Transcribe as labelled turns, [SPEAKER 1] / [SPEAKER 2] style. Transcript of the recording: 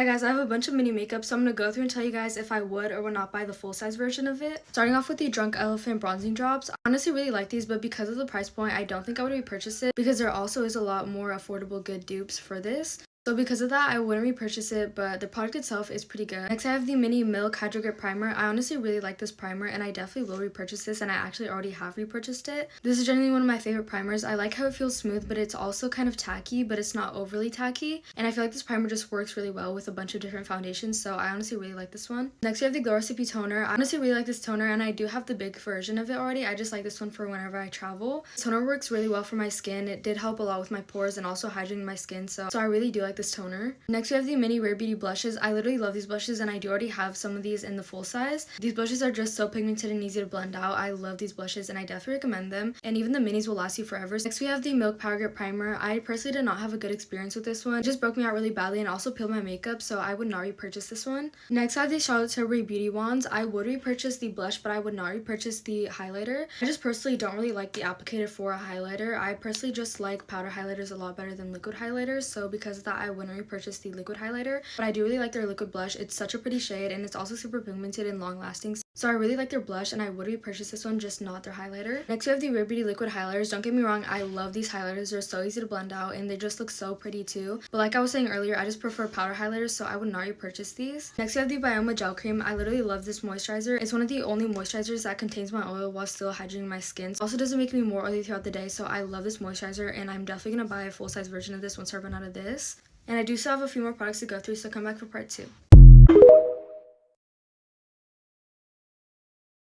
[SPEAKER 1] Hi guys, I have a bunch of mini makeup, so I'm going to go through and tell you guys if I would or would not buy the full-size version of it. Starting off with the Drunk Elephant bronzing drops. I honestly really like these, but because of the price point, I don't think I would repurchase it because there also is a lot more affordable good dupes for this. So because of that, I wouldn't repurchase it, but the product itself is pretty good. Next, I have the Mini Milk Hydro Grip Primer. I honestly really like this primer, and I definitely will repurchase this, and I actually already have repurchased it. This is generally one of my favorite primers. I like how it feels smooth, but it's also kind of tacky, but it's not overly tacky. And I feel like this primer just works really well with a bunch of different foundations, so I honestly really like this one. Next, we have the Glow Recipe Toner. I honestly really like this toner, and I do have the big version of it already. I just like this one for whenever I travel. This toner works really well for my skin. It did help a lot with my pores and also hydrating my skin, so I really do like this toner. Next, we have the Mini Rare Beauty blushes. I literally love these blushes, and I do already have some of these in the full size. These blushes are just so pigmented and easy to blend out. I love these blushes, and I definitely recommend them. And even the minis will last you forever. Next, we have the Milk Power Grip Primer. I personally did not have a good experience with this one. It just broke me out really badly and also peeled my makeup, so I would not repurchase this one. Next, I have the Charlotte Tilbury Beauty Wands. I would repurchase the blush, but I would not repurchase the highlighter. I just personally don't really like the applicator for a highlighter. I personally just like powder highlighters a lot better than liquid highlighters, so because of that, I wouldn't repurchase the liquid highlighter. But I do really like their liquid blush. It's such a pretty shade, and it's also super pigmented and long lasting. So I really like their blush, and I would repurchase this one, just not their highlighter. Next, we have the Rare Beauty liquid highlighters. Don't get me wrong, I love these highlighters. They're so easy to blend out, and they just look so pretty too. But like I was saying earlier, I just prefer powder highlighters, so I would not repurchase these. Next, we have the Bioma Gel Cream. I literally love this moisturizer. It's one of the only moisturizers that contains my oil while still hydrating my skin. It also doesn't make me more oily throughout the day, so I love this moisturizer, and I'm definitely gonna buy a full-size version of this once I run out of this. And I do still have a few more products to go through, so come back for part 2.